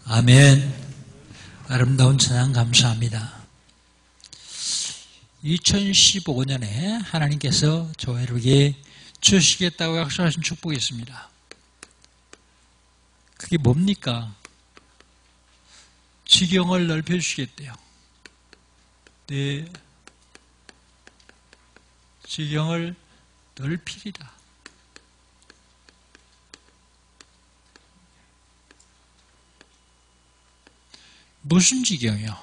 아멘. 아름다운 찬양 감사합니다. 2015년에 하나님께서 저에게 주시겠다고 약속하신 축복이 있습니다. 그게 뭡니까? 지경을 넓혀주시겠대요. 네, 지경을 넓히리라. 무슨 지경이요?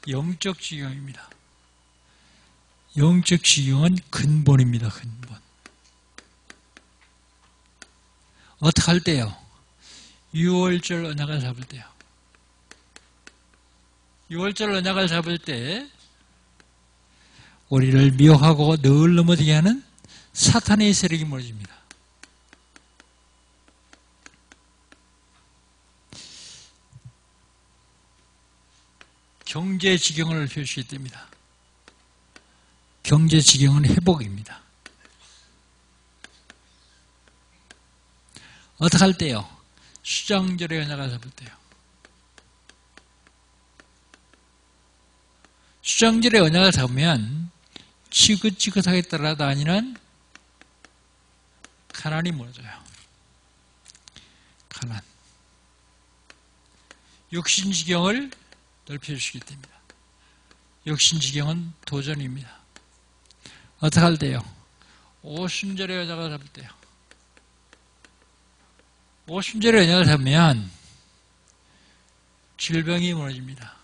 영적 지경입니다. 영적 지경은 근본입니다. 근본. 어떻게 할 때요? 6월절 언약을 잡을 때요. 6월절 언약을 잡을 때 우리를 미혹하고 늘 넘어지게 하는 사탄의 세력이 무너집니다. 경제 지경을 표시해야 됩니다. 경제 지경은 회복입니다. 어떻게 할 때요? 수장절의 언약을 잡을 때요. 수장절의 언약을 잡으면 지긋지긋하게 따라다니는 가난이 무너져요. 가난. 육신지경을 넓혀주시기 때문입니다. 육신지경은 도전입니다. 어떻게 할 때요? 오순절의 언약을 잡을 때요. 오순절의 언약을 잡으면 질병이 무너집니다.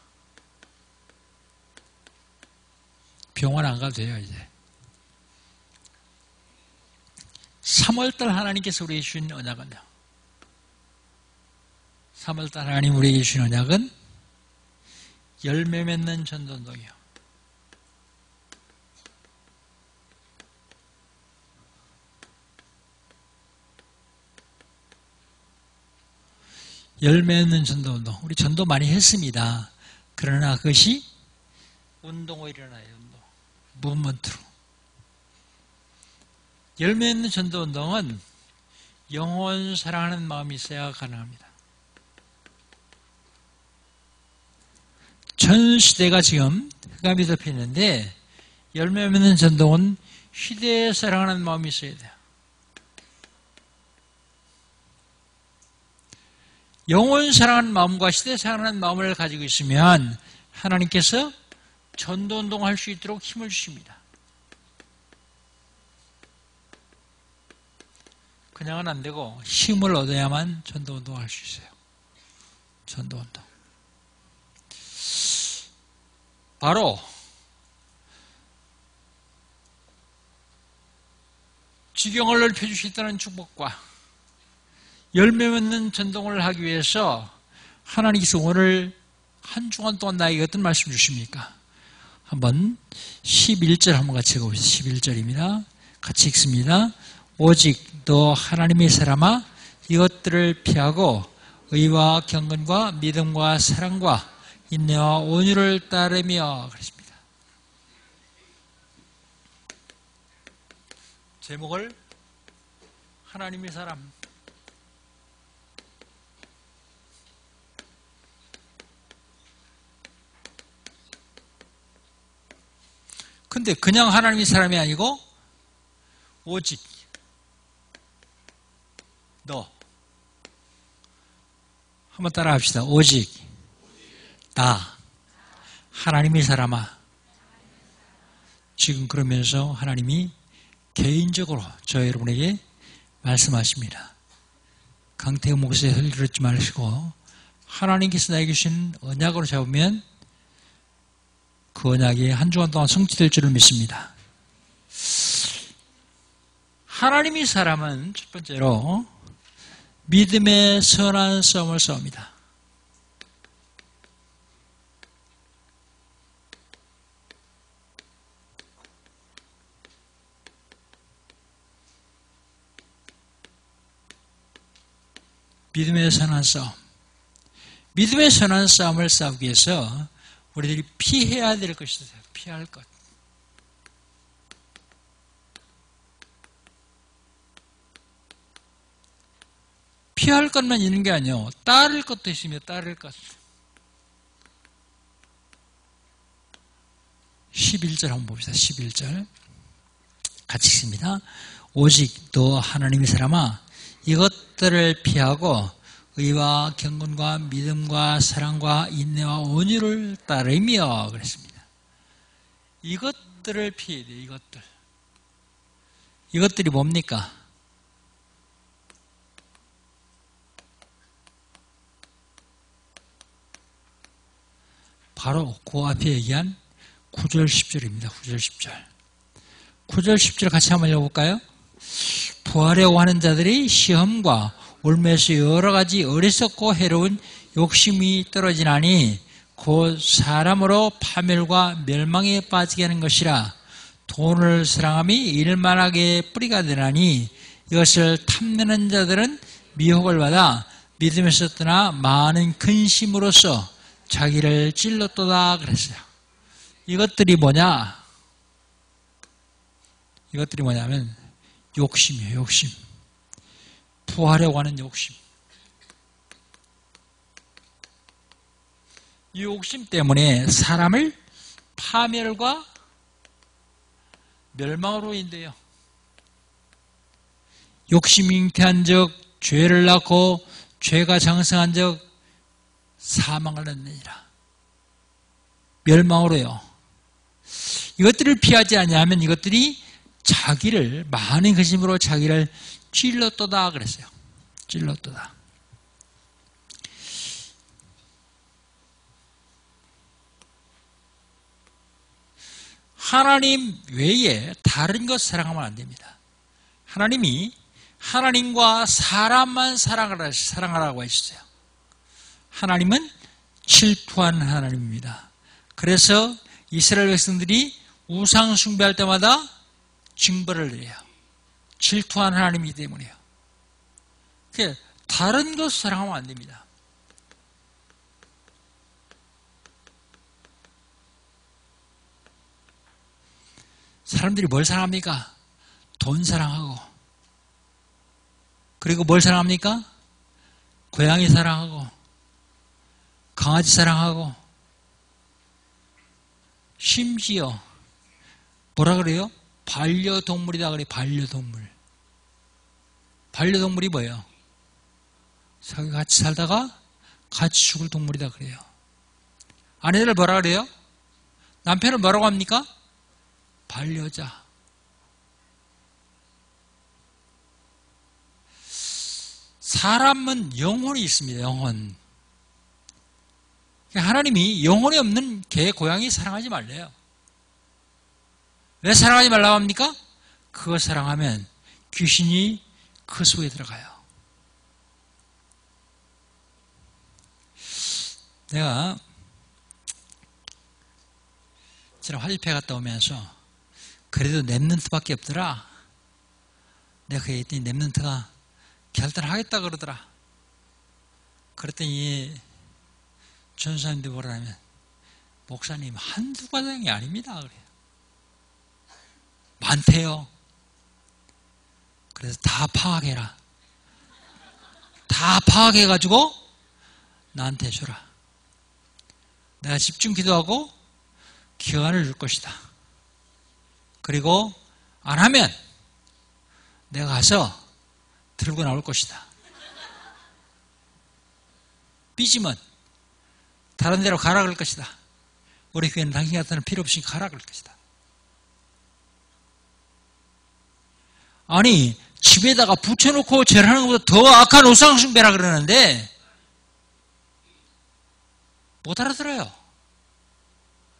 병원 안 가도 돼요, 이제. 3월달 하나님께서 우리에게 주신 언약은요. 3월달 하나님 우리에게 주신 언약은 열매 맺는 전도운동이요. 열매 맺는 전도운동. 우리 전도 많이 했습니다. 그러나 그것이 운동으로 일어나요. 운동. 무브먼트로. 열매 맺는 전도운동은 영혼 사랑하는 마음이 있어야 가능합니다. 전 시대가 지금 흑암이 덮여 있는데 열매 맺는 전도는 시대에 사랑하는 마음이 있어야 돼요. 영혼 사랑하는 마음과 시대 사랑하는 마음을 가지고 있으면 하나님께서 전도운동을 할 수 있도록 힘을 주십니다. 그냥은 안 되고 힘을 얻어야만 전도운동을 할 수 있어요. 전도운동. 바로 지경을 넓혀주시다는 축복과 열매 맺는 전동을 하기 위해서 하나님께서 오늘 한 주간 동안 나에게 어떤 말씀 주십니까? 한번 11절 한번 같이 읽어보시죠. 11절입니다. 같이 읽습니다. 오직 너 하나님의 사람아 이것들을 피하고 의와 경건과 믿음과 사랑과 인내와 온유를 따르며 그랬습니다. 제목을 하나님의 사람. 근데 그냥 하나님의 사람이 아니고 오직 너 한번 따라 합시다. 오직 나 하나님의 사람아. 지금 그러면서 하나님이 개인적으로 저 여러분에게 말씀하십니다. 강태우 목사의 소리를 들었지 마시고 하나님께서 나에게 주신 언약으로 잡으면 그 언약이 한 주간 동안 성취될 줄을 믿습니다. 하나님의 사람은 첫 번째로 믿음의 선한 싸움을 싸웁니다. 믿음의 선한 싸움. 믿음의 선한 싸움을 싸우기 위해서 우리들이 피해야 될 것이 있어요. 피할 것. 피할 것만 있는 게 아니에요. 따를 것도 있으며 따를 것. 11절 한번 봅시다. 11절 같이 읽습니다. 오직 너 하나님의 사람아 이것들을 피하고 의와 경건과 믿음과 사랑과 인내와 온유를 따르며 그랬습니다. 이것들을 피해야 돼요. 이것들. 이것들이 뭡니까? 바로 그 앞에 얘기한 9절 10절입니다. 9절 10절. 9절 10절 같이 한번 읽어볼까요? 부하려고 하는 자들이 시험과 울면서 여러 가지 어리석고 해로운 욕심이 떨어지나니 곧 사람으로 파멸과 멸망에 빠지게 하는 것이라. 돈을 사랑함이 일만하게 뿌리가 되나니 이것을 탐내는 자들은 미혹을 받아 믿음에서 떠나 많은 근심으로써 자기를 찔렀도다 그랬어요. 이것들이 뭐냐? 이것들이 뭐냐면 욕심이에요. 욕심. 부하려고 하는 욕심. 이 욕심 때문에 사람을 파멸과 멸망으로 인도해요. 욕심이 잉태한 적 죄를 낳고 죄가 장성한 적 사망을 낳느니라. 멸망으로요. 이것들을 피하지 않으면 이것들이 자기를 많은 근심으로 자기를 찔렀도다 그랬어요. 찔렀도다. 하나님 외에 다른 것 사랑하면 안 됩니다. 하나님이 하나님과 사람만 사랑하라고 하셨어요. 하나님은 질투한 하나님입니다. 그래서 이스라엘 백성들이 우상 숭배할 때마다 징벌을 내려요. 질투한 하나님이기 때문에요. 다른 것 사랑하면 안 됩니다. 사람들이 뭘 사랑합니까? 돈 사랑하고, 그리고 뭘 사랑합니까? 고양이 사랑하고, 강아지 사랑하고, 심지어 뭐라 그래요? 반려동물이다 그래요. 반려동물. 반려동물이 뭐예요? 자기 같이 살다가 같이 죽을 동물이다 그래요. 아내들 뭐라 그래요? 남편을 뭐라고 합니까? 반려자. 사람은 영혼이 있습니다. 영혼. 하나님이 영혼이 없는 개, 고양이 사랑하지 말래요. 왜 사랑하지 말라고 합니까? 그거 사랑하면 귀신이 그 속에 들어가요. 내가 지난 화질패 갔다 오면서 그래도 랩런트밖에 없더라. 내가 그게 했더니 랩런트가 결단하겠다 그러더라. 그랬더니 전사님들 뭐라면 목사님 한두 과정이 아닙니다. 그래요. 많대요. 그래서 다 파악해라. 다 파악해가지고 나한테 줘라. 내가 집중 기도하고 기간을 줄 것이다. 그리고 안 하면 내가 가서 들고 나올 것이다. 삐지면 다른 데로 가라 그럴 것이다. 우리 교회는 당신 같은 필요 없이 가라 그럴 것이다. 아니 집에다가 붙여놓고 절하는 것보다 더 악한 우상숭배라 그러는데 못 알아들어요.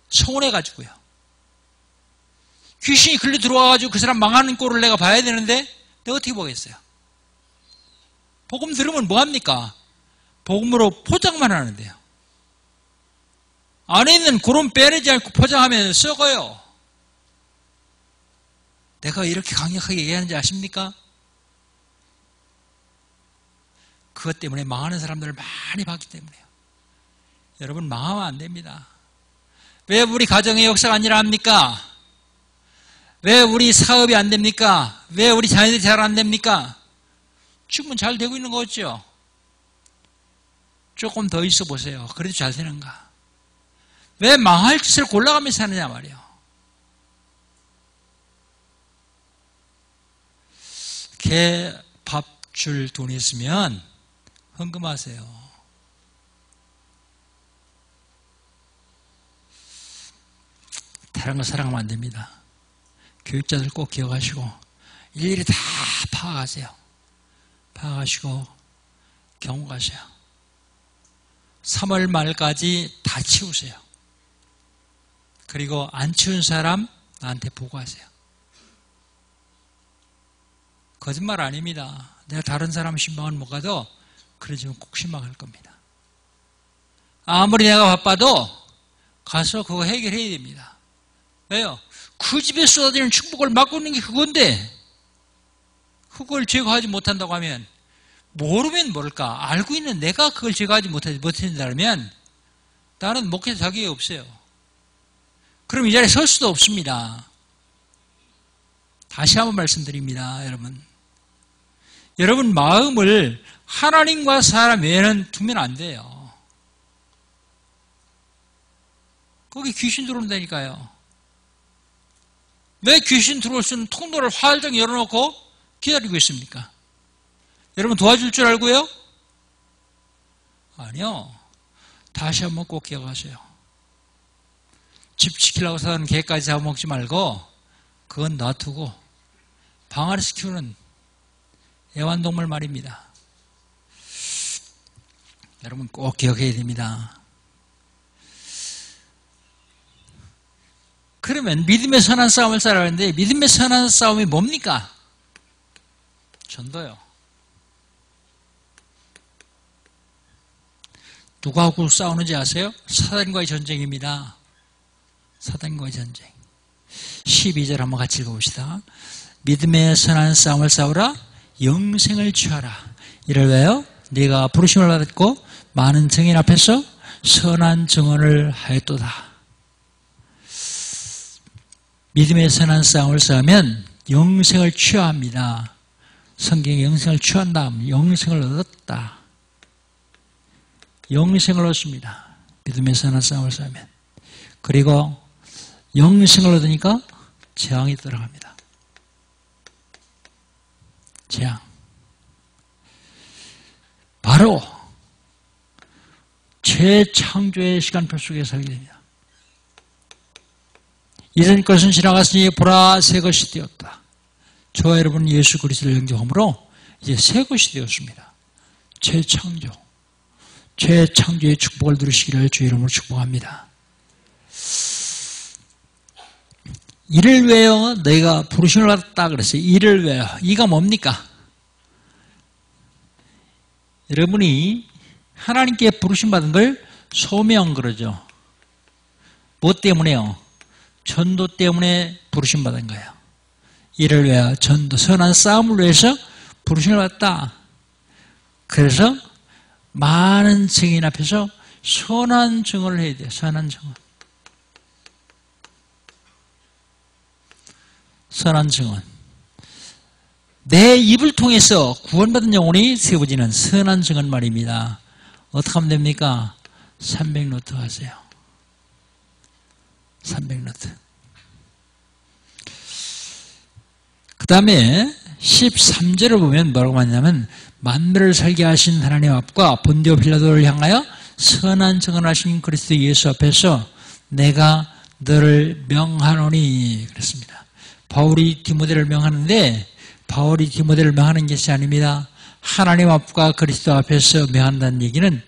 서운해가지고요. 귀신이 글로 들어와가지고 그 사람 망하는 꼴을 내가 봐야 되는데 내가 어떻게 보겠어요? 복음 들으면 뭐합니까? 복음으로 포장만 하는데요. 안에 있는 고름 빼내지 않고 포장하면 썩어요. 내가 이렇게 강력하게 얘기하는지 아십니까? 그것 때문에 망하는 사람들을 많이 봤기 때문에요. 여러분 망하면 안 됩니다. 왜 우리 가정의 역사가 안 일어납니까? 왜 우리 사업이 안 됩니까? 왜 우리 자녀들이 잘 안 됩니까? 지금은 잘 되고 있는 거죠. 조금 더 있어 보세요. 그래도 잘 되는가? 왜 망할 짓을 골라가면서 하느냐 말이에요. 개 밥 줄 돈이 있으면 헌금하세요. 다른 거 사랑하면 안 됩니다. 교육자들 꼭 기억하시고 일일이 다 파악하세요. 파악하시고 경고하세요. 3월 말까지 다 치우세요. 그리고 안 치운 사람 나한테 보고하세요. 거짓말 아닙니다. 내가 다른 사람 신방을 못 가도 그러지면 꼭 신방할 겁니다. 아무리 내가 바빠도 가서 그거 해결해야 됩니다. 왜요? 그 집에 쏟아지는 축복을 막고 있는 게 그건데 그걸 제거하지 못한다고 하면 모르면 모를까? 알고 있는 내가 그걸 제거하지 못한다면 나는 목회 자격이 없어요. 그럼 이 자리에 설 수도 없습니다. 다시 한번 말씀드립니다. 여러분 마음을 하나님과 사람 외에는 두면 안 돼요. 거기 귀신 들어온다니까요. 왜 귀신 들어올 수 있는 통로를 활짝 열어놓고 기다리고 있습니까? 여러분 도와줄 줄 알고요? 아니요. 다시 한번 꼭 기억하세요. 집 지키려고 사는 개까지 잡아먹지 말고 그건 놔두고 방 안에서 키우는 애완동물 말입니다. 여러분 꼭 기억해야 됩니다. 그러면 믿음의 선한 싸움을 싸라는데 믿음의 선한 싸움이 뭡니까? 전도요. 누구하고 싸우는지 아세요? 사단과의 전쟁입니다. 사단과의 전쟁. 12절 한번 같이 읽어봅시다. 믿음의 선한 싸움을 싸우라. 영생을 취하라. 이를 왜요? 네가 부르심을 받았고 많은 증인 앞에서 선한 증언을 하였도다. 믿음의 선한 싸움을 싸우면 영생을 취합니다. 성경에 영생을 취한다. 영생을 얻었다. 영생을 얻습니다. 믿음의 선한 싸움을 싸우면. 그리고 영생을 얻으니까 재앙이 들어갑니다. 재앙. 바로 재창조의 시간표 속에 살게 됩니다. 이전 것은 지나갔으니 보라 새 것이 되었다. 저와 여러분은 예수 그리스도를 영접함으로 이제 새 것이 되었습니다. 재창조. 재창조의 축복을 누리시기를 주의 이름으로 축복합니다. 이를 위하여 너희가 부르심을 받았다 그랬어요. 이를 위하여. 이가 뭡니까? 여러분이 하나님께 부르심 받은 걸 소명 그러죠. 뭐 때문에요? 전도 때문에 부르심 받은 거예요. 이를 위하여 전도, 선한 싸움을 위해서 부르심을 받았다. 그래서 많은 증인 앞에서 선한 증언을 해야 돼요. 선한 증언. 선한 증언. 내 입을 통해서 구원받은 영혼이 세워지는 선한 증언 말입니다. 어떻게 하면 됩니까? 300노트 하세요. 300노트. 그 다음에 13절을 보면 뭐라고 하냐면 만물을 살게 하신 하나님 앞과 본디오 빌라도를 향하여 선한 증언하신 그리스도 예수 앞에서 내가 너를 명하노니 그랬습니다. 바울이 디모데를 명하는데 바울이 디모데를 명하는 것이 아닙니다. 하나님 앞과 그리스도 앞에서 명한다는 얘기는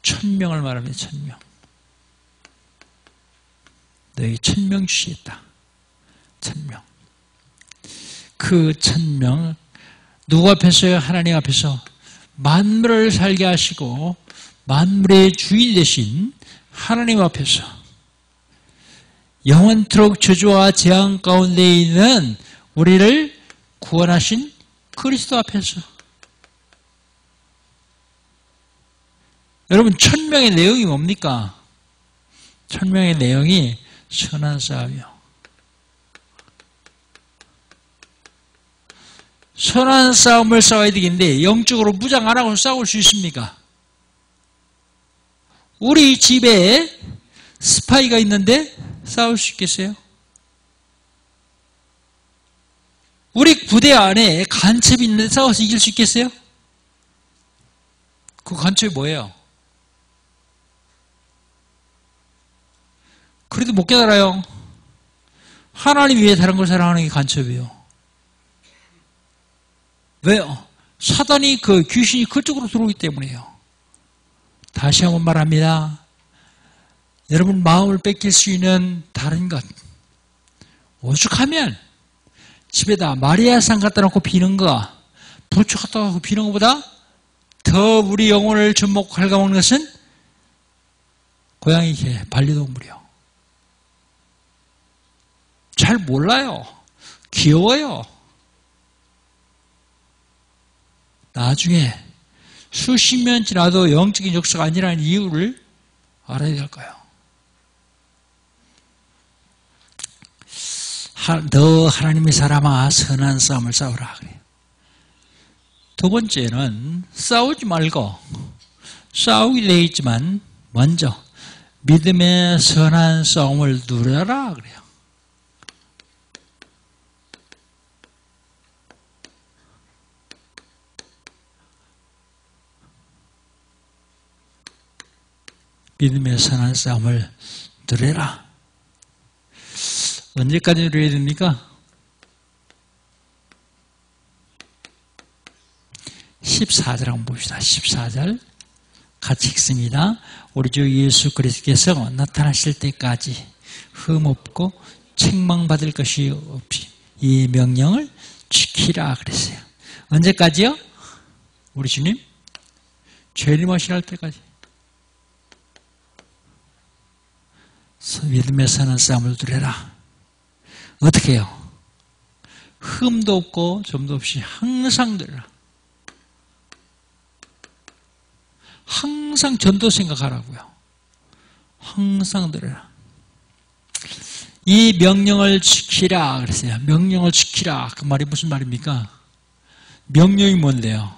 1000명을 말합니다. 1000명. 너희 1000명 주시겠다. 1000명. 그 1000명 누구 앞에서요? 하나님 앞에서 만물을 살게 하시고 만물의 주인 되신 하나님 앞에서 영원토록 저주와 재앙 가운데 있는 우리를 구원하신 그리스도 앞에서. 여러분 1000명의 내용이 뭡니까? 1000명의 내용이 선한 싸움이요. 선한 싸움을 싸워야 되겠는데 영적으로 무장 안 하고 싸울 수 있습니까? 우리 집에 스파이가 있는데 싸울 수 있겠어요? 우리 부대 안에 간첩이 있는데 싸워서 이길 수 있겠어요? 그 간첩이 뭐예요? 그래도 못 깨달아요. 하나님 위해 다른 걸 사랑하는 게 간첩이에요. 왜요? 사단이 그 귀신이 그쪽으로 들어오기 때문이에요. 다시 한번 말합니다. 여러분 마음을 뺏길 수 있는 다른 것. 오죽하면 집에다 마리아상 갖다 놓고 비는 거, 부추 갖다 놓고 비는 것보다 더 우리 영혼을 접목하고 갉아먹는 것은 고양이 개, 반려동물이요. 잘 몰라요. 귀여워요. 나중에 수십 년 지나도 영적인 역사가 아니라는 이유를 알아야 될 거예요. 너 하나님의 사람아 선한 싸움을 싸우라 그래요. 두 번째는 싸우지 말고 싸우게 되어 있지만 먼저 믿음의 선한 싸움을 누려라 그래요. 믿음의 선한 싸움을 누려라. 언제까지 누려야 됩니까? 14절 한번 봅시다. 14절 같이 읽습니다. 우리 주 예수 그리스도께서 나타나실 때까지 흠없고 책망받을 것이 없이 이 명령을 지키라 그랬어요. 언제까지요? 우리 주님 재림하실 때까지. 믿음의 선한 싸움을 누려라. 어떻게 해요? 흠도 없고 점도 없이 항상 누려라. 항상 전도 생각하라고요. 항상 누려라. 이 명령을 지키라 그랬어요. 명령을 지키라. 그 말이 무슨 말입니까? 명령이 뭔데요?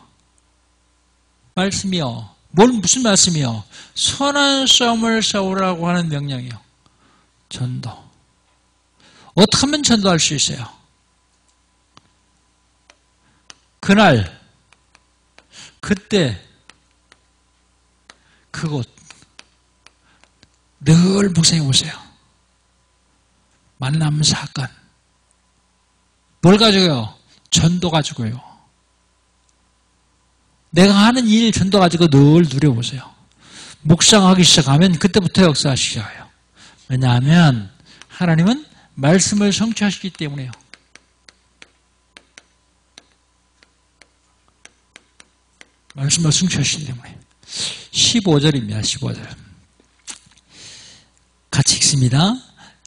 말씀이요. 무슨 말씀이요? 선한 싸움을 싸우라고 하는 명령이요. 전도. 어떻게 하면 전도할 수 있어요? 그날, 그때, 그곳 늘 묵상해 보세요. 만남 사건. 뭘 가지고요? 전도 가지고요. 내가 하는 일 전도 가지고 늘 누려보세요. 묵상하기 시작하면 그때부터 역사하시죠. 왜냐하면 하나님은 말씀을 성취하시기 때문에요. 말씀을 성취하시기 때문에. 15절입니다. 15절. 같이 읽습니다.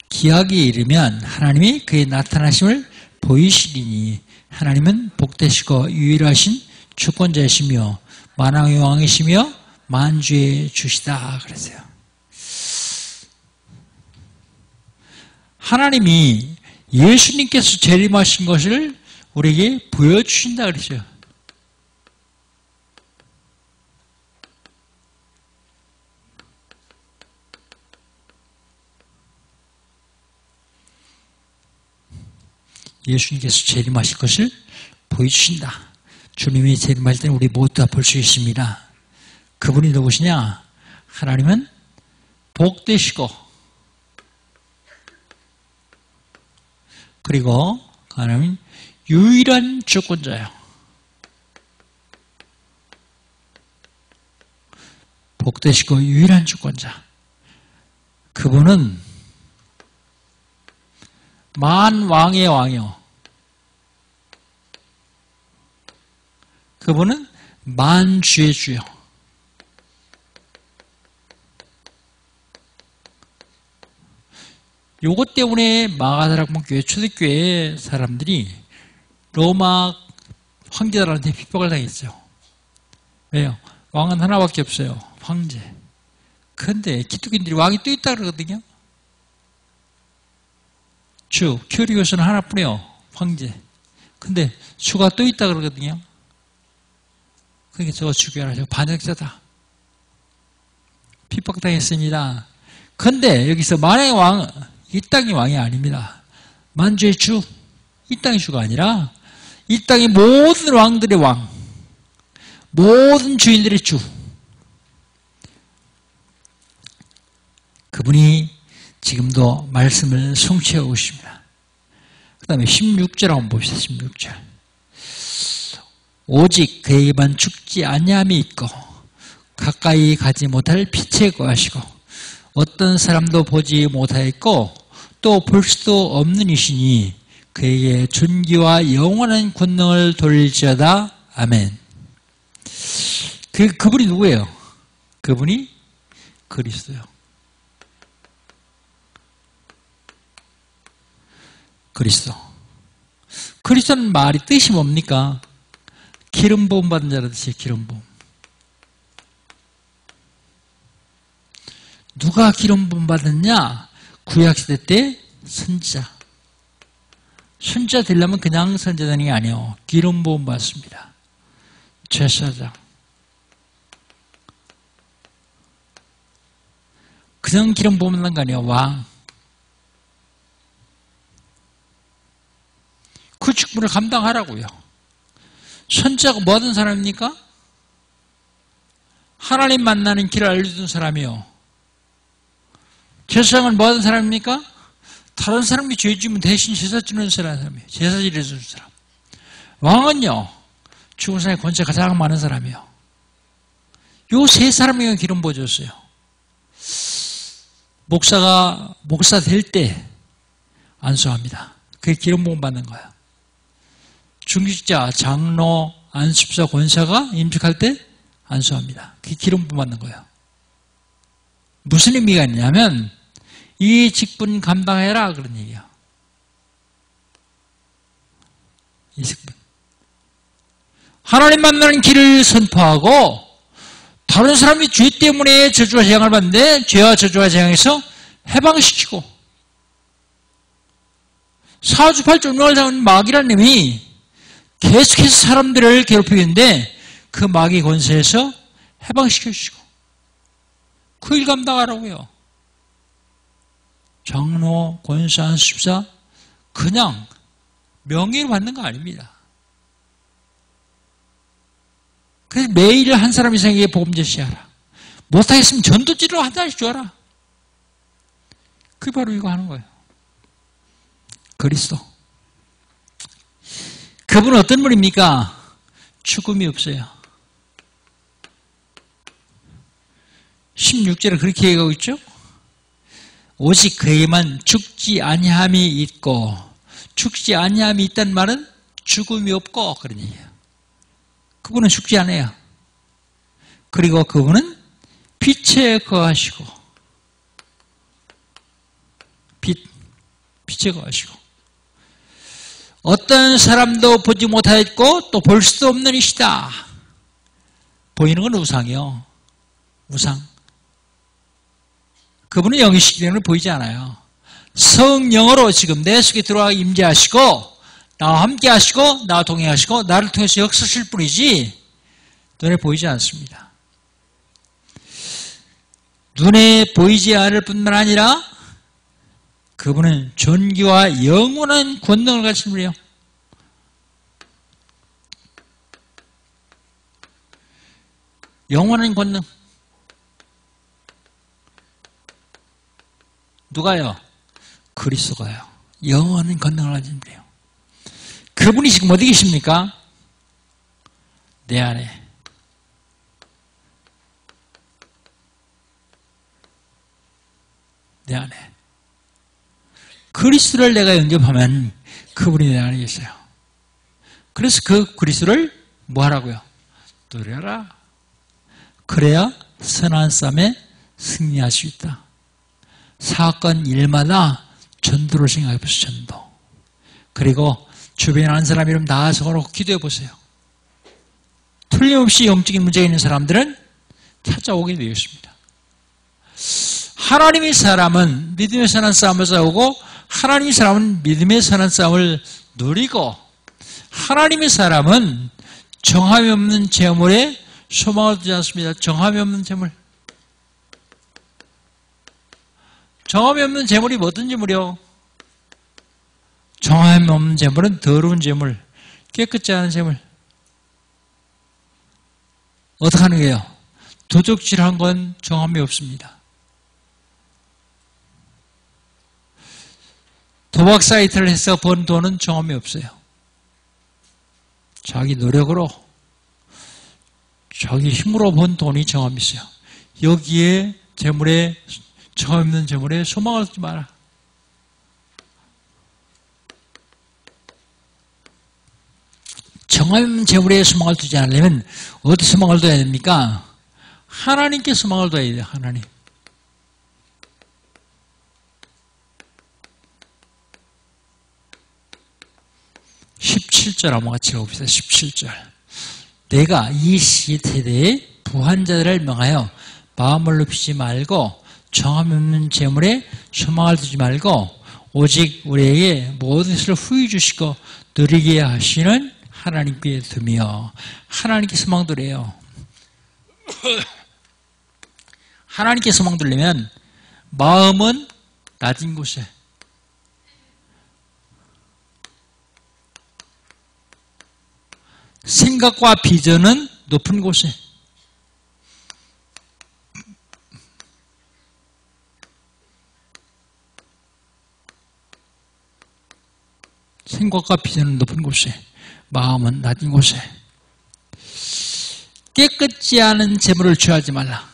기약이 이르면 하나님이 그의 나타나심을 보이시리니 하나님은 복되시고 유일하신 주권자이시며 만왕의 왕이시며 만주의 주시다 그랬어요. 하나님이 예수님께서 재림하신 것을 우리에게 보여주신다 그랬어요. 예수님께서 재림하실 것을 보여주신다. 주님이 재림할 때는 우리 모두 다 볼 수 있습니다. 그분이 누구시냐? 하나님은 복되시고 그리고 하나님은 유일한 주권자예요. 복되시고 유일한 주권자. 그분은 만왕의 왕이요. 그분은 만주의 주요. 요것 때문에 마가다락방 교회 초대교회 사람들이 로마 황제들한테 핍박을 당했어요. 왜요? 왕은 하나밖에 없어요. 황제. 그런데 기독교인들이 왕이 또 있다 그러거든요. 주, 큐리오스는 하나뿐이에요. 황제. 근데 주가 또 있다 그러거든요. 그러니까 저거 죽여라. 저거 반역자다. 핍박당했습니다. 그런데 여기서 만왕의 왕, 이 땅이 왕이 아닙니다. 만주의 주, 이 땅의 주가 아니라 이 땅의 모든 왕들의 왕, 모든 주인들의 주. 그분이 지금도 말씀을 성취하고 있습니다. 그 다음에 16절 한번 봅시다. 16절. 오직 그에게만 죽지 아니함이 있고 가까이 가지 못할 빛에 거하시고 어떤 사람도 보지 못하였고 또 볼 수도 없는 이시니 그에게 존귀와 영원한 권능을 돌릴지어다. 아멘. 그분이 누구예요? 그분이 그리스도요. 그리스도. 그리스도는 말이 뜻이 뭡니까? 기름 부음 받은 자라는 뜻이에요. 기름 부음. 누가 기름 부음 받았냐? 구약시대 때 선지자. 선지자 되려면 그냥 선지자 되는 게 아니에요. 기름 부음 받습니다. 제사장. 그냥 기름 부음 받는 거 아니에요. 왕. 그 직분을 감당하라고요. 선지자가 뭐 하던 사람입니까? 하나님 만나는 길을 알려주는 사람이요. 제사장은 뭐 하던 사람입니까? 다른 사람이 죄 지으면 대신 제사 지는 사람이에요. 제사 지내주는 사람. 왕은요, 죽은 사람의 권세가 가장 많은 사람이에요. 요 세 사람에게 기름 부어줬어요. 목사가 목사 될 때 안수합니다. 그게 기름 부음 받는 거예요. 중직자, 장로, 안수집사, 권사가 임직할 때 안수합니다. 그게 기름 부음 받는 거예요. 무슨 의미가 있냐면 이 직분 감당해라 그런 얘기야. 이 직분. 하나님 만나는 길을 선포하고 다른 사람이 죄 때문에 저주와 재앙을 받는데 죄와 저주와 재앙에서 해방시키고 사주팔주 운명을 잡은 마귀라는 놈이 계속해서 사람들을 괴롭히고 있는데 그 마귀 권세에서 해방시켜주시고 그 일 감당하라고요. 장로, 권사, 안수집사 그냥 명예로 받는 거 아닙니다. 그래서 매일 한 사람 이상에게 복음 제시하라. 못하겠으면 전도지로 한 잔씩 줘라. 그게 바로 이거 하는 거예요. 그리스도. 그분은 어떤 분입니까? 죽음이 없어요. 16절에 그렇게 얘기하고 있죠? 오직 그에게만 죽지 아니함이 있고, 죽지 아니함이 있다는 말은 죽음이 없고 그런 얘기예요. 그분은 죽지 않아요. 그리고 그분은 빛에 거하시고, 빛에 거하시고, 어떤 사람도 보지 못하였고 또 볼 수도 없는 이시다. 보이는 건 우상이요. 우상. 그분은 영이시기 때문에 보이지 않아요. 성령으로 지금 내 속에 들어와 임재하시고 나와 함께 하시고 나와 동행하시고 나를 통해서 역사실 뿐이지 눈에 보이지 않습니다. 눈에 보이지 않을 뿐만 아니라 그분은 존귀와 영원한 권능을 가진 분이에요. 영원한 권능. 누가요? 그리스도가요. 영원한 권능을 가진 분이에요. 그분이 지금 어디 계십니까? 내 안에. 내 안에. 그리스도를 내가 영접하면 그분이 내 안에 계세요. 그래서 그 그리스도를 뭐 하라고요? 누려라. 그래야 선한 싸움에 승리할 수 있다. 사건 일마다 전도를 생각해 보세요. 전도. 그리고 주변에 아는 사람 이름 다 적어놓고 기도해 보세요. 틀림없이 영적인 문제가 있는 사람들은 찾아오게 되어 있습니다. 하나님의 사람은 믿음의 선한 싸움을 싸우고 하나님의 사람은 믿음의 선한 싸움을 누리고 하나님의 사람은 정함이 없는 재물에 소망을 두지 않습니다. 정함이 없는 재물. 정함이 없는 재물이 어떤 재물이요? 정함이 없는 재물은 더러운 재물, 깨끗지 않은 재물. 어떻게 하는 거예요? 도적질한 건 정함이 없습니다. 도박 사이트를 해서 번 돈은 정함이 없어요. 자기 노력으로, 자기 힘으로 번 돈이 정함이 있어요. 여기에 재물에, 정함 있는 재물에 소망을 두지 마라. 정함 있는 재물에 소망을 두지 않으려면 어디 소망을 둬야 됩니까? 하나님께 소망을 둬야 돼요. 하나님. (17절) 한번 같이 읽어봅시다. 17절. 내가 이 시대에 부한자들을 명하여 마음을 높이지 말고 정함 없는 재물에 소망을 두지 말고 오직 우리에게 모든 것을 후히 주시고 누리게 하시는 하나님께 두며. 하나님께 소망 두래요. 하나님께 소망 두려면 마음은 낮은 곳에, 생각과 비전은 높은 곳에, 생각과 비전은 높은 곳에, 마음은 낮은 곳에. 깨끗지 않은 재물을 취하지 말라.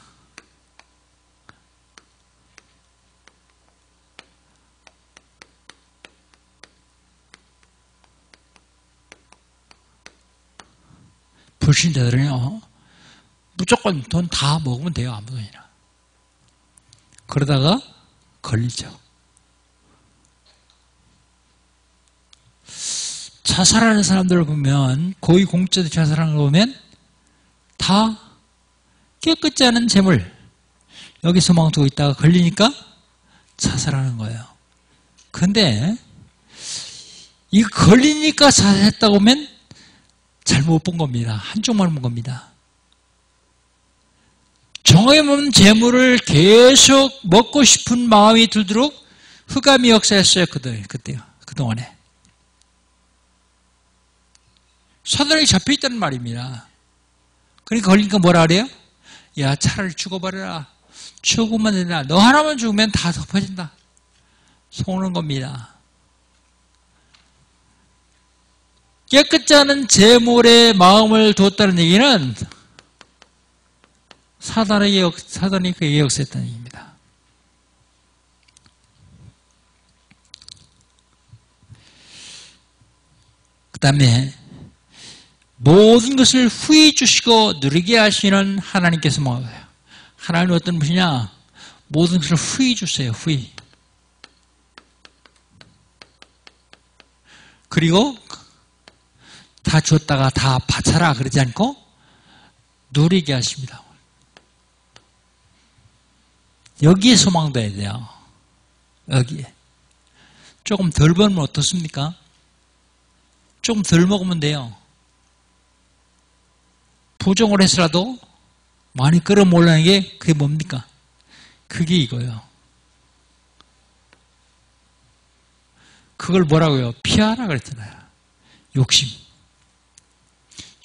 불신자들은요, 무조건 돈 다 먹으면 돼요. 아무 돈이나. 그러다가 걸리죠. 자살하는 사람들을 보면, 고위공직자들 자살하는 거 보면 다 깨끗지 않은 재물, 여기 소망 두고 있다가 걸리니까 자살하는 거예요. 근데 이 걸리니까 자살했다고 하면 잘못 본 겁니다. 한쪽만 본 겁니다. 정함없는 재물을 계속 먹고 싶은 마음이 들도록 흑암이 역사했어요. 그때요. 그동안에. 사단이 잡혀있다는 말입니다. 그러니까 걸리니까 뭐라 그래요? 야, 차라리 죽어버려라. 죽으면 된다. 너 하나만 죽으면 다 덮어진다. 속는 겁니다. 깨끗지 않은 재물에 마음을 뒀다는 얘기는 사단이 그에게 역사했다는 얘기입니다. 그 다음에 모든 것을 후히 주시고 누리게 하시는 하나님께서 뭐예요? 하나님은 어떤 분이냐? 모든 것을 후히 주세요. 후히. 그리고 다 줬다가 다 바쳐라 그러지 않고 누리게 하십니다. 여기에 소망 둬야 돼요. 여기에. 조금 덜 벌면 어떻습니까? 조금 덜 먹으면 돼요. 부정을 해서라도 많이 끌어모으려는 게 그게 뭡니까? 그게 이거예요. 그걸 뭐라고요? 피하라 그랬잖아요. 욕심.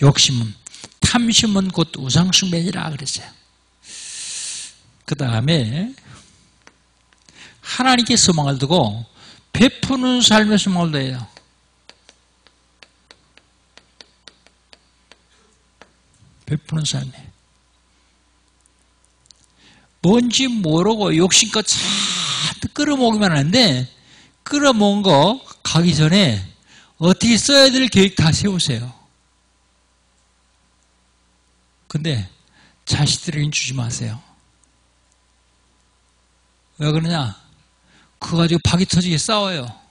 욕심은, 탐심은 곧 우상숭배니라 그랬어요. 그 다음에 하나님께 소망을 두고 베푸는 삶의 소망을 둬요. 베푸는 삶에. 뭔지 모르고 욕심껏 잔뜩 끌어모으기만 하는데, 끌어모은 거 가기 전에 어떻게 써야 될 계획 다 세우세요. 근데 자식들에게는 주지 마세요. 왜 그러냐? 그거 가지고 박이 터지게 싸워요.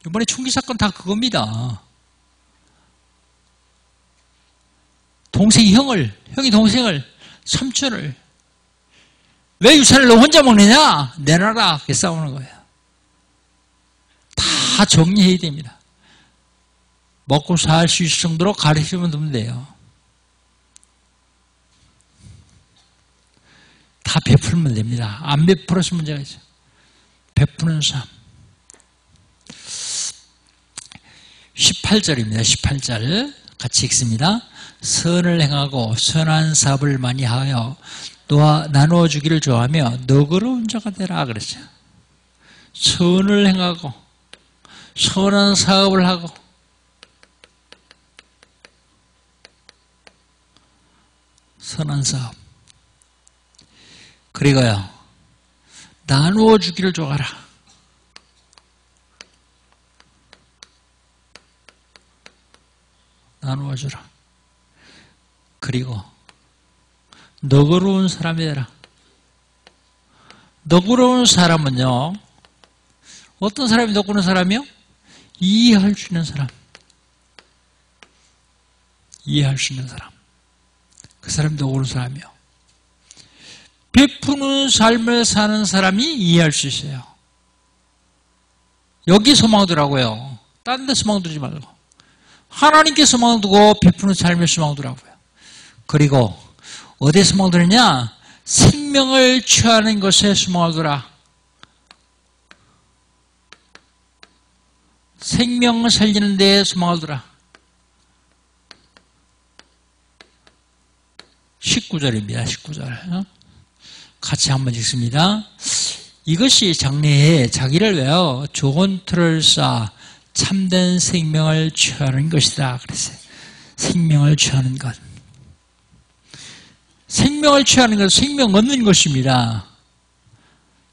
이번에 총기 사건 다 그겁니다. 형이 동생을, 삼촌을 왜 유산을 너 혼자 먹느냐? 내놔라. 그렇게 싸우는 거예요. 다 정리해야 됩니다. 먹고 살 수 있을 정도로 가르치면 되면 돼요. 다 베풀면 됩니다. 안 베풀어서 문제가 있어요. 베푸는 삶. 18절입니다. 18절 같이 읽습니다. 선을 행하고 선한 사업을 많이 하여 나누어 주기를 좋아하며 너그러운 자가 되라 그랬어요. 선을 행하고 선한 사업을 하고 선한 사업 그리고요 나누어 주기를 좋아하라. 나누어 주라. 그리고 너그러운 사람이 되라. 너그러운 사람은요 어떤 사람이 너그러운 사람이요? 이해할 수 있는 사람. 이해할 수 있는 사람. 그 사람이 너그러운 사람이요. 베푸는 삶을 사는 사람이 이해할 수 있어요. 여기 소망 두라고요. 딴 데 소망 두지 말고. 하나님께 소망 두고 베푸는 삶에 소망 두라고요. 그리고 어디에 소망 두느냐? 생명을 취하는 것에 소망을 두라. 생명을 살리는 데에 소망을 두라. 19절입니다. 19절. 같이 한번 읽습니다. 이것이 장래에 자기를 위하여 좋은 틀을 쌓아 참된 생명을 취하는 것이다. 그랬어요. 생명을 취하는 것. 생명을 취하는 것, 생명 얻는 것입니다.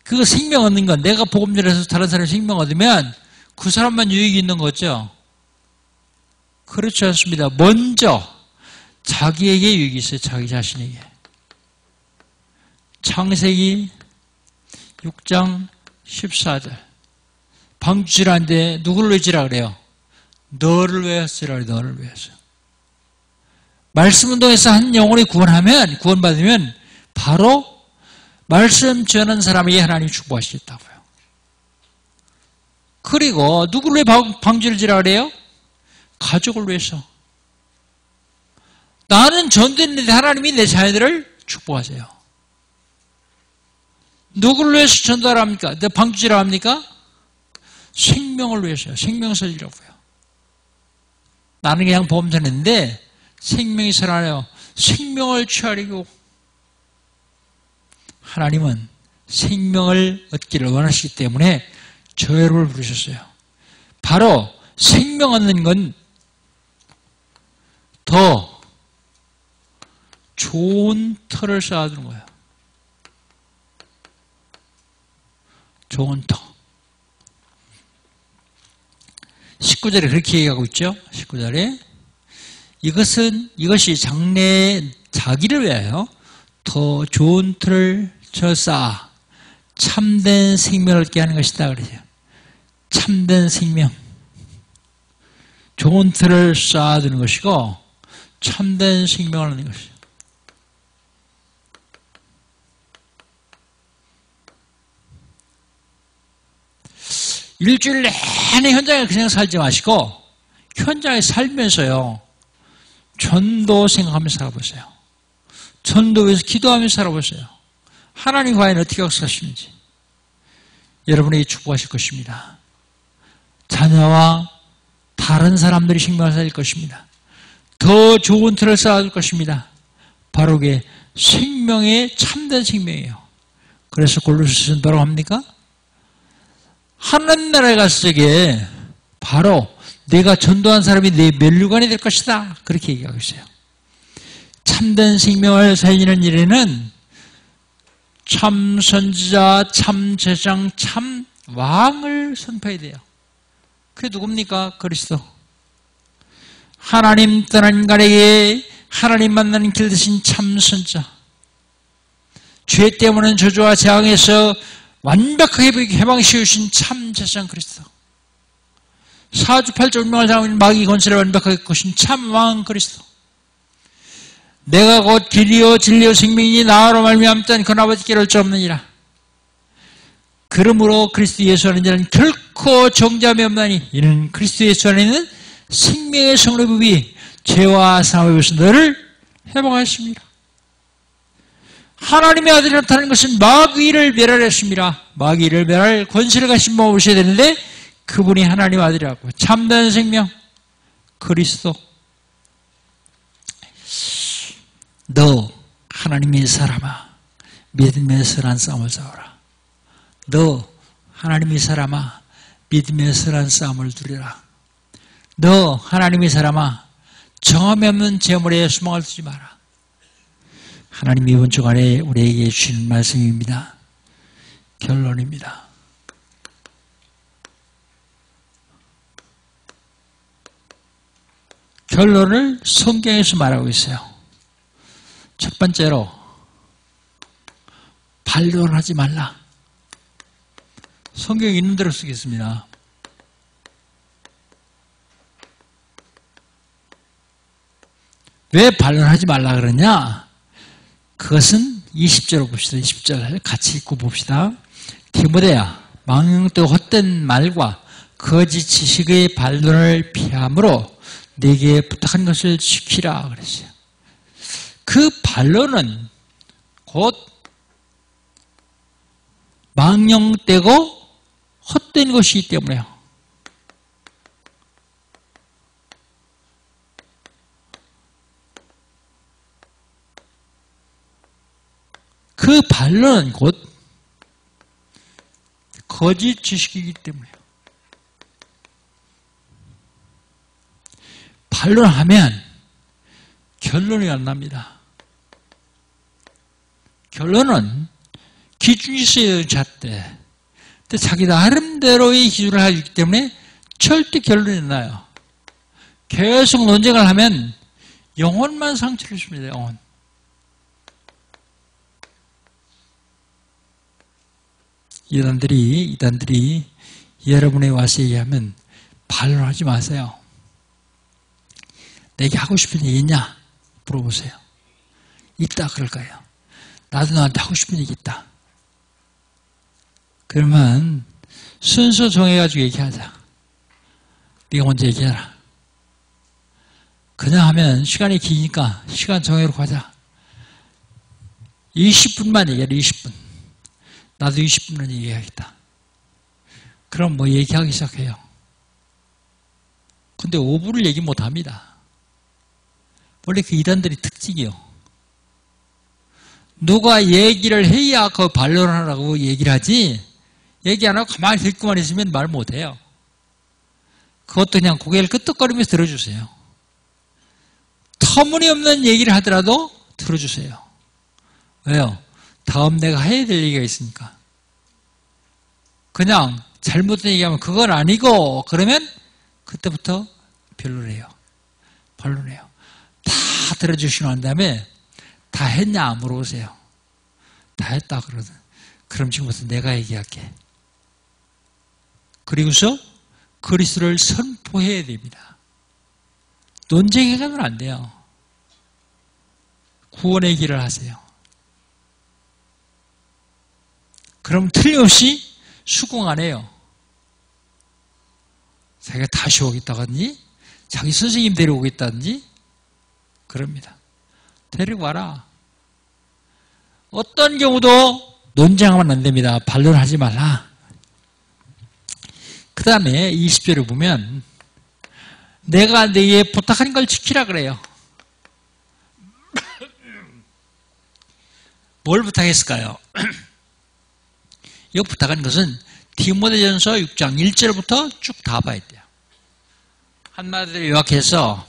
그 생명 얻는 건 내가 복음 전해서 다른 사람이 생명 얻으면 그 사람만 유익이 있는 거죠. 그렇지 않습니다. 먼저 자기에게 유익이 있어요. 자기 자신에게. 창세기 6장 14절. 방주질하는데 누구를 위해서라 그래요? 너를 위해서라 그래요. 너를 위해서. 말씀 운동에서 한 영혼이 구원받으면 바로 말씀 전하는 사람에게 하나님이 축복하시겠다고요. 그리고 누구를 위해 방주를 지라 그래요? 가족을 위해서. 나는 전도했는데 하나님이 내 자녀들을 축복하세요. 누구를 위해서 전도하라 합니까? 내 방주지라 합니까? 생명을 위해서요. 생명 살리라고요. 나는 그냥 보험 전했는데 생명이 살아나요. 생명을 취하려고. 하나님은 생명을 얻기를 원하시기 때문에 저 여러분을 부르셨어요. 바로 생명 얻는 건 더 좋은 터를 쌓아두는 거예요. 좋은 터. 19절에 그렇게 얘기하고 있죠. 19절에 이것이 장래에 자기를 위하여 더 좋은 틀을 쌓아 참된 생명을 얻게 하는 것이다 그래요. 참된 생명. 좋은 틀을 쌓아두는 것이고 참된 생명을 얻는 것이죠. 일주일 내내 현장에 그냥 살지 마시고 현장에 살면서요. 전도 생각하면서 살아보세요. 전도 위해서 기도하면서 살아보세요. 하나님 과연 어떻게 역사하시는지 여러분에게 축복하실 것입니다. 자녀와 다른 사람들이 생명을 살릴 것입니다. 더 좋은 틀을 쌓아줄 것입니다. 바로 그게 생명의 참된 생명이에요. 그래서 골로새서는 뭐라고 합니까? 하나님 나라에 갔을 적에 바로 내가 전도한 사람이 내 면류관이 될 것이다. 그렇게 얘기하고 있어요. 참된 생명을 살리는 일에는 참 선지자, 참 제사장, 참 왕을 선포해야 돼요. 그게 누굽니까? 그리스도. 하나님 떠난 인간에게 하나님 만나는 길 대신 참 선지자. 죄 때문에 저주와 재앙에서 완벽하게 해방시키신 참 제사장 그리스도. 사주팔자 운명을 장하는 마귀 권세를 완벽하게 거신 참 왕 그리스도. 내가 곧 길이요 진리요 생명이니 나로 말미암자 그 아버지께 올 수 없느니라. 그러므로 그리스도 예수 안에 있는 자는 결코 정죄함이 없나니 이는 그리스도 예수 안에 있는 생명의 성령의 법이 죄와 사망의 법에서 너를 해방하십니다. 하나님의 아들이 나타나는 것은 마귀를 멸하였습니다. 마귀를 멸할 권세를 가신 분 오셔야 되는데 그분이 하나님 아들이라고. 참된 생명 그리스도. 너 하나님의 사람아 믿음의 선한 싸움을 싸워라. 너 하나님의 사람아 믿음의 선한 싸움을 두려라. 너 하나님의 사람아 정함이 없는 재물에 수망을 두지 마라. 하나님이 이번 주간에 우리에게 주신 말씀입니다. 결론입니다. 결론을 성경에서 말하고 있어요. 첫 번째로 반론하지 말라. 성경에 있는 대로 쓰겠습니다. 왜 반론하지 말라 그러냐? 그것은 20절로 봅시다. 20절 같이 읽고 봅시다. 디모데야, 망령되고 헛된 말과 거짓 지식의 반론을 피함으로 네게 부탁한 것을 지키라 그랬어요. 그 반론은 곧 망령되고 헛된 것이기 때문에요. 그 반론은 곧 거짓 지식이기 때문에요. 반론하면 결론이 안 납니다. 결론은 기준이 있어요, 잣대. 근데 자기 나름대로의 기준을 가지고 있기 때문에 절대 결론이 안 나요. 계속 논쟁을 하면 영혼만 상처를 줍니다, 영혼. 이단들이 여러분에 와서 얘기하면 반론하지 마세요. 내게 하고 싶은 얘기 있냐? 물어보세요. 있다 그럴 거예요. 나도 너한테 하고 싶은 얘기 있다. 그러면 순서 정해가지고 얘기하자. 네가 먼저 얘기해라. 그냥 하면 시간이 기니까 시간 정해놓고 하자. 20분만 얘기해라. 20분. 나도 20분은 얘기해야겠다. 그럼 뭐 얘기하기 시작해요. 근데 5분을 얘기 못합니다. 원래 그 이단들이 특징이요. 누가 얘기를 해야 그 반론하라고 얘기를 하지, 얘기 안 하고 가만히 듣고만 있으면 말 못해요. 그것도 그냥 고개를 끄덕거리면서 들어주세요. 터무니없는 얘기를 하더라도 들어주세요. 왜요? 다음 내가 해야 될 얘기가 있으니까. 그냥 잘못된 얘기하면 그건 아니고 그러면 그때부터 별로래요. 반론해요. 다 들어주시고 난 다음에 다 했냐 물어보세요. 다 했다 그러든 그럼 지금부터 내가 얘기할게. 그리고서 그리스도를 선포해야 됩니다. 논쟁해가면 안 돼요. 구원의 길을 하세요. 그럼 틀림없이 수긍 안 해요. 자기가 다시 오겠다든지 자기 선생님 데려오겠다든지 그럽니다. 데리고 와라. 어떤 경우도 논쟁하면 안 됩니다. 반론하지 말라. 그 다음에 20절에 보면 내가 네게 부탁한 걸 지키라 그래요. 뭘 부탁했을까요? 이 부탁한 것은 디모데전서 6장 1절부터 쭉 다 봐야 돼요. 한마디로 요약해서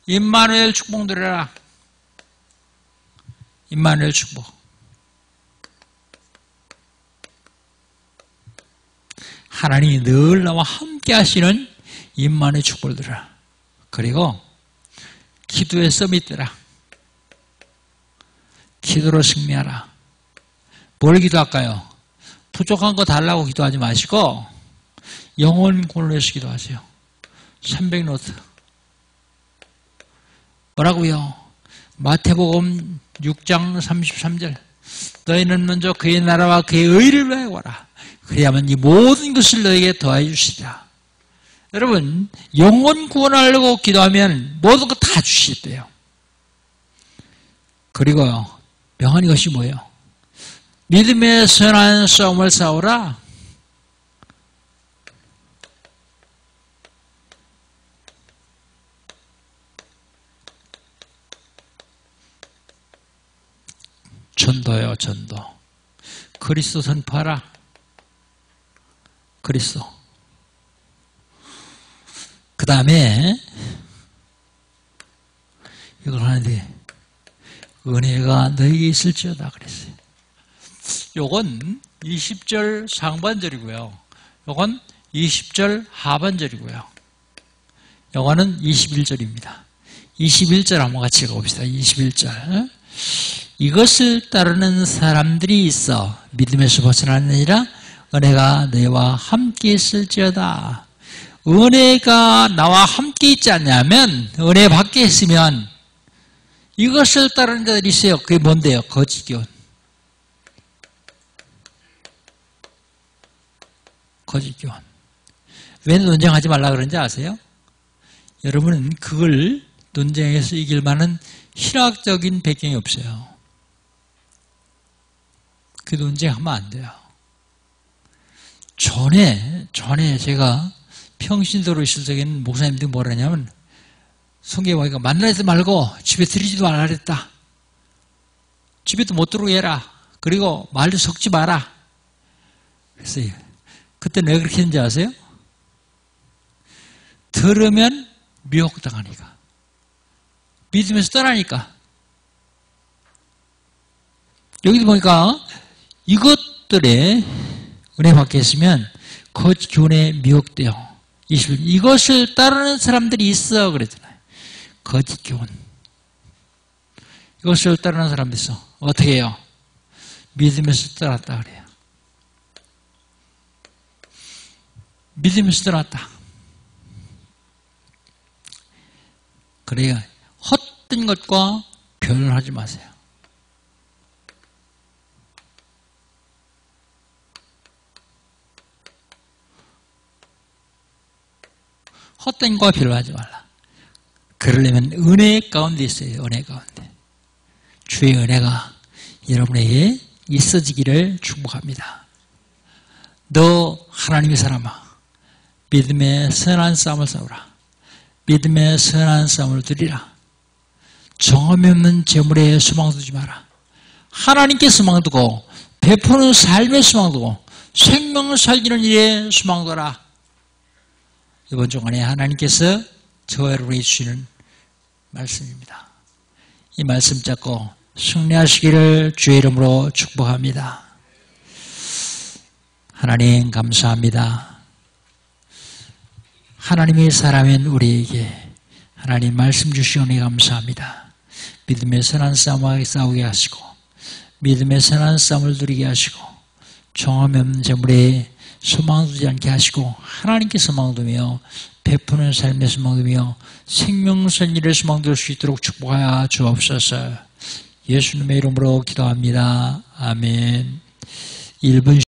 임마누엘 축복 누려라. 임마누엘 축복. 하나님이 늘 나와 함께 하시는 임마누엘 축복을 누려라. 그리고 기도에 서밋되라. 기도로 승리하라. 뭘 기도할까요? 부족한 거 달라고 기도하지 마시고 영혼 구원을 위해서 기도하세요. 300노트. 뭐라고요? 마태복음 6장 33절. 너희는 먼저 그의 나라와 그의 의를 위하여 구하라. 그래야만 이 모든 것을 너에게 더해 주시리라. 여러분, 영혼 구원하려고 기도하면 모든 거 다 주시대요. 그리고요, 명한 이것이 뭐예요? 믿음의 선한 싸움을 싸우라. 전도요, 전도. 그리스도 선포하라. 그리스도. 그 다음에 이걸 하는데 은혜가 너에게 있을지어다 그랬어요. 요건 20절 상반절이고요. 요건 20절 하반절이고요. 요거는 21절입니다. 21절 한번 같이 읽어봅시다. 21절. 이것을 따르는 사람들이 있어 믿음에서 벗어나느니라. 은혜가 너희와 함께 있을지어다. 은혜가 나와 함께 있지 않냐면, 은혜 밖에 있으면 이것을 따르는 자들이 있어요. 그게 뭔데요? 거짓교훈. 거짓교훈. 왜 논쟁하지 말라 그런지 아세요? 여러분은 그걸 논쟁에서 이길 만한 신학적인 배경이 없어요. 그 논쟁하면 안 돼요. 전에 제가 평신도로 있을 적에는 목사님들이 뭐라 하냐면, 성경에 보니까 만나지 말고 집에 들이지도 말라 그랬다. 집에도 못 들어오게 해라. 그리고 말도 섞지 마라. 그래서 그때는 왜 그렇게 했는지 아세요? 들으면 미혹당하니까. 믿으면서 떠나니까. 여기도 보니까 이것들에 은혜 받게 했으면 거짓 교훈에 미혹돼요. 21. 이것을 따르는 사람들이 있어 그랬잖아요. 거짓 교훈. 이것을 따르는 사람들이 있어. 어떻게 해요? 믿으면서 떠났다 그래요. 믿으면서 떠났다. 그래야 헛된 것과 변론하지 마세요. 헛된 것과 변론하지 말라. 그러려면 은혜 가운데 있어요. 은혜 가운데. 주의 은혜가 여러분에게 있어지기를 축복합니다. 너 하나님의 사람아, 믿음의 선한 싸움을 싸우라. 믿음의 선한 싸움을 드리라. 정함이 없는 재물에 소망 두지 마라. 하나님께 소망 두고 베푸는 삶에 소망 두고 생명을 살리는 일에 소망 두라. 이번 주간에 하나님께서 저와 여러분에게 주시는 말씀입니다. 이 말씀 잡고 승리하시기를 주의 이름으로 축복합니다. 하나님 감사합니다. 하나님의 사람인 우리에게 하나님 말씀 주시오니 감사합니다. 믿음의 선한 싸움을 싸우게 하시고 믿음의 선한 싸움을 누리게 하시고 정함이 없는 재물에 소망 두지 않게 하시고 하나님께 소망 두며 베푸는 삶에 소망 두며 생명선 일에 소망 둘 수 있도록 축복하여 주옵소서. 예수님의 이름으로 기도합니다. 아멘. 1분